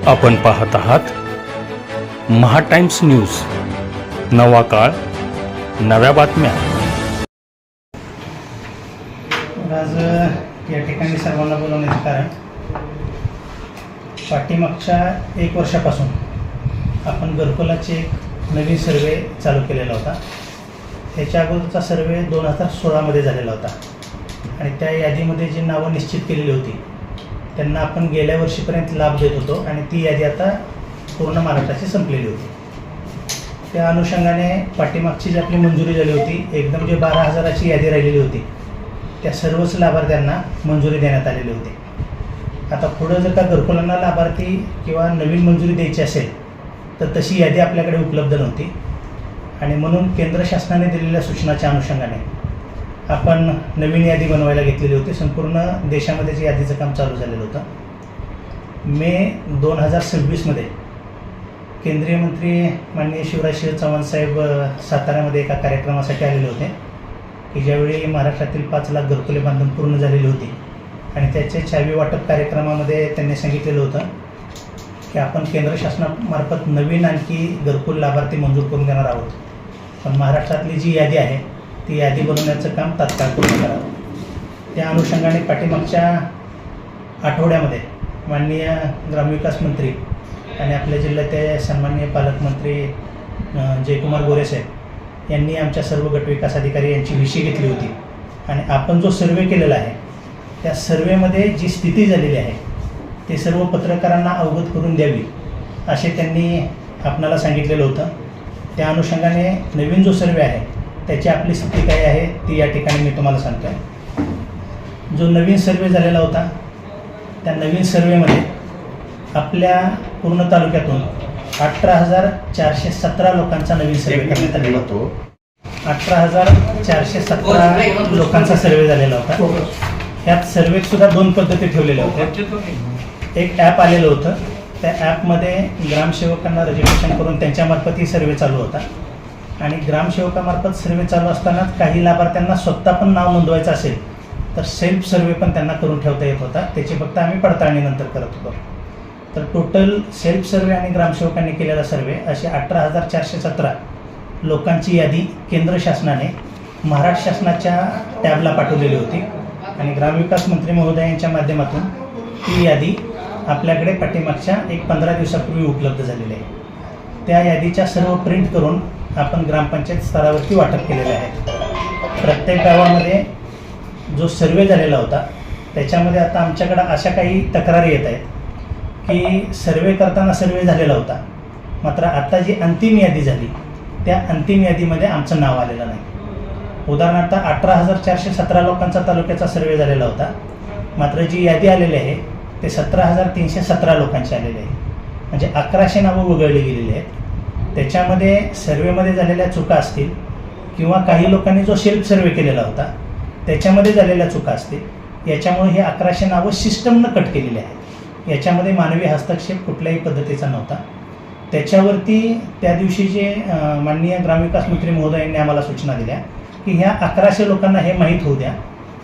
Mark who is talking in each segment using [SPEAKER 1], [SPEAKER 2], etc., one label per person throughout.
[SPEAKER 1] आपण पाहत आहात महा टाइम्स न्यूज, नवा काळ, नव्या बातम्या।
[SPEAKER 2] आज या ठिकाणी सर्वांना बोलवण्याचे कारण, पाठीमागच्या 1 वर्षापासून आपण घरकुलाचे एक नवीन सर्वे चालू केलेला होता। त्याच्या अगोदरचा सर्वे 2016 मध्ये झालेला होता आणि त्या यादीमध्ये जी नावं निश्चित केलेली होती त्यांना आपण गेल्या वर्षीपर्यंत लाभ देत होतो आणि ती यादी आता पूर्ण महाराष्ट्राची संपलेली होती। त्या अनुषंगाने पाठीमागची जी आपली मंजुरी झाली होती, एकदम जे 12,000ची यादी राहिलेली होती त्या सर्वच लाभार्थ्यांना मंजुरी देण्यात आलेली होती। आता पुढं जर का घरकुलांना लाभार्थी किंवा नवीन मंजुरी द्यायची असेल तर तशी यादी आपल्याकडे उपलब्ध नव्हती आणि म्हणून केंद्र शासनाने दिलेल्या सूचनाच्या अनुषंगाने आपण नवीन यादी बनवायला घेतलेली होती। संपूर्ण देशामध्ये जे यादीचं काम चालू झालेलं होतं। मे 2026मध्ये केंद्रीय मंत्री माननीय शिवराज चव्हाण साहेब साताऱ्यामध्ये एका कार्यक्रमासाठी आलेले होते की ज्यावेळी महाराष्ट्रातील 5 लाख घरकुले बांधून पूर्ण झालेली होती आणि त्याचे चावी वाटप कार्यक्रमामध्ये त्यांनी सांगितलेलं होतं की आपण केंद्र शासनामार्फत नवीन आणखी घरकुल लाभार्थी मंजूर करून देणार आहोत, पण महाराष्ट्रातली जी यादी आहे ती यादी बनवण्याचं काम तात्काळ पूर्ण करावं। त्या अनुषंगाने पाठीमागच्या आठवड्यामध्ये माननीय ग्रामविकास मंत्री आणि आपल्या जिल्ह्याचे सन्माननीय पालकमंत्री जयकुमार गोरे साहेब यांनी आमच्या सर्व गटविकास अधिकारी यांची विशी घेतली होती आणि आपण जो सर्वे केलेला आहे त्या सर्वेमध्ये जी स्थिती झालेली आहे ते सर्व पत्रकारांना अवगत करून द्यावी असे त्यांनी आपणाला सांगितलेलं होतं। त्या अनुषंगाने नवीन जो सर्वे आहे त्याची आपली स्थिती काय आहे ती या ठिकाणी मी तुम्हाला सांगतो आहे। जो नवीन सर्वे झालेला होता त्या नवीन सर्वेमध्ये आपल्या पूर्ण तालुक्यातून 18,417 लोकांचा नवीन सर्वे करण्यात आलेला होतो। 18,417 लोकांचा सर्वे झालेला होता। ह्यात सर्वेत सुद्धा 2 पद्धती ठेवलेल्या होत्या। एक ॲप आलेलं होतं, त्या ॲपमध्ये ग्रामसेवकांना रजिस्ट्रेशन करून त्यांच्यामार्फत ही सर्वे चालू होता आणि ग्रामसेवकामार्फत सर्वे चालू असताना काही लाभार्थ्यांना स्वतः पण नाव नोंदवायचं असेल तर सेल्फ सर्वे पण त्यांना करून ठेवता येत होता। त्याची फक्त आम्ही पडताळणी नंतर करत होतो। तर टोटल सेल्फ सर्वे आणि ग्रामसेवकांनी केलेला सर्वे असे 18,417 लोकांची यादी केंद्र शासनाने महाराष्ट्र शासनाच्या टॅबला पाठवलेली होती आणि ग्रामविकास मंत्री महोदयांच्या माध्यमातून ती यादी आपल्याकडे पाठीमागच्या 15 दिवसापूर्वी उपलब्ध झालेली आहे। त्या यादीच्या सर्व प्रिंट करून आपण ग्रामपंचायत स्तरावरती वाटप केलेले आहे। प्रत्येक गावामध्ये जो सर्वे झालेला होता त्याच्यामध्ये आता आमच्याकडे अशा काही तक्रारी येत आहेत की सर्वे करताना सर्वे झालेला होता, मात्र आता जी अंतिम यादी झाली त्या अंतिम यादीमध्ये आमचं नाव आलेलं नाही। उदाहरणार्थ 18,417 लोकांचा तालुक्याचा सर्वे झालेला होता, मात्र जी यादी आलेली आहे ते 17,317 लोकांची आलेली आहे, म्हणजे 1100 नावं वगळली गेलेली आहेत। त्याच्यामध्ये सर्वेमध्ये झालेल्या चुका असतील किंवा काही लोकांनी जो सेल्फ सर्वे केलेला होता त्याच्यामध्ये झालेल्या चुका असतील, याच्यामुळे हे 1100 नावं सिस्टमनं कट केलेली आहेत। याच्यामध्ये मानवी हस्तक्षेप कुठल्याही पद्धतीचा नव्हता। त्याच्यावरती त्या दिवशी जे माननीय ग्रामविकास मंत्री महोदयांनी आम्हाला सूचना दिल्या की ह्या 1100 लोकांना हे माहीत होऊ द्या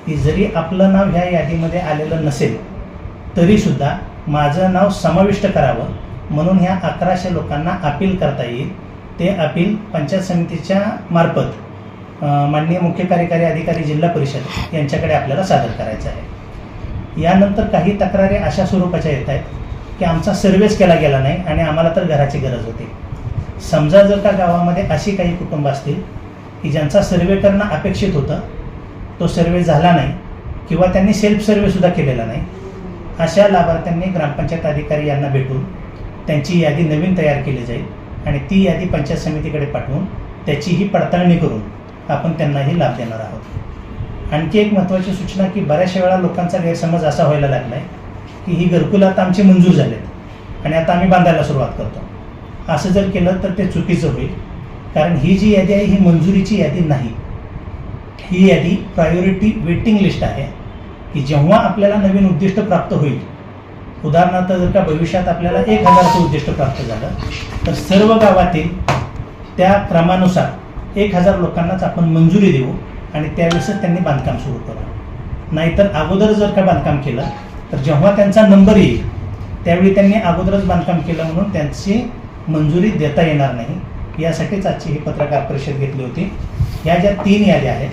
[SPEAKER 2] की जरी आपलं नाव ह्या यादीमध्ये आलेलं नसेल तरीसुद्धा माझं नाव समाविष्ट करावं म्हणून ह्या 1100 लोकांना अपील करता येईल। ते अपील पंचायत समितीच्या मार्फत माननीय मुख्य कार्यकारी अधिकारी जिल्हा परिषद यांच्याकडे आपल्याला सादर करायचं आहे। यानंतर काही तक्रारी अशा स्वरूपाच्या येत आहेत की आमचा सर्वेच केला गेला नाही आणि आम्हाला तर घराची गरज होती। समजा जर का गावामध्ये अशी काही कुटुंब असतील की ज्यांचा सर्वे करणं अपेक्षित होतं, तो सर्वे झाला नाही किंवा त्यांनी सेल्फ सर्वेसुद्धा केलेला नाही, अशा लाभार्थ्यांनी ग्रामपंचायत अधिकारी यांना भेटून त्यांची यादी नवीन तयार केली जाईल आणि ती यादी पंचायत समितीकडे पाठवून त्याचीही पडताळणी करून आपण त्यांनाही लाभ देणार आहोत। आणखी एक महत्त्वाची सूचना की बऱ्याचशा वेळा लोकांचा गैरसमज असा व्हायला लागला आहे की ही घरकुलं आता आमची मंजूर झालेत आणि आता आम्ही बांधायला सुरुवात करतो। असं जर केलं तर ते चुकीचं होईल, कारण ही जी यादी आहे ही मंजुरीची यादी नाही। ही यादी प्रायोरिटी वेटिंग लिस्ट आहे की जेव्हा आपल्याला नवीन उद्दिष्ट प्राप्त होईल, उदाहरणार्थ जर का भविष्यात आपल्याला 1,000चं उद्दिष्ट प्राप्त झालं तर सर्व गावातील त्या क्रमानुसार 1,000 लोकांनाच आपण मंजुरी देऊ आणि त्यावेळेसच त्यांनी बांधकाम सुरू करू। नाहीतर अगोदर जर का बांधकाम केलं तर जेव्हा त्यांचा नंबर येईल त्यावेळी त्यांनी अगोदरच बांधकाम केलं म्हणून त्यांची मंजुरी देता येणार नाही, यासाठीच आजची ही पत्रकार परिषद घेतली होती. या ज्या 3 याद्या आहेत,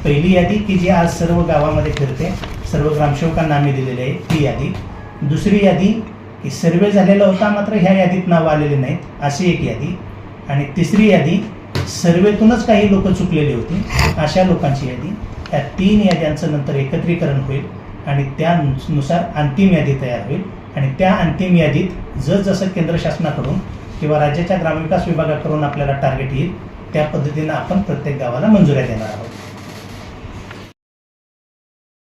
[SPEAKER 2] पहिली यादी की जी आज सर्व गावामध्ये फिरते, सर्व ग्रामसेवकांना आम्ही दिलेली आहे ती यादी. दुसरी यादी की सर्वे झालेला होता मात्र ह्या यादीत नावं आलेली नाहीत अशी एक यादी. आणि तिसरी यादी सर्वेतूनच काही लोक चुकलेली होती अशा लोकांची यादी. या 3 याद्यांचं नंतर एकत्रीकरण होईल आणि त्यानुसार अंतिम यादी तयार होईल. आणि त्या अंतिम यादीत जसं केंद्र शासनाकडून किंवा राज्याच्या ग्रामविकास विभागाकडून आपल्याला टार्गेट येईल त्या पद्धतीनं आपण प्रत्येक गावाला मंजुऱ्या देणार आहोत.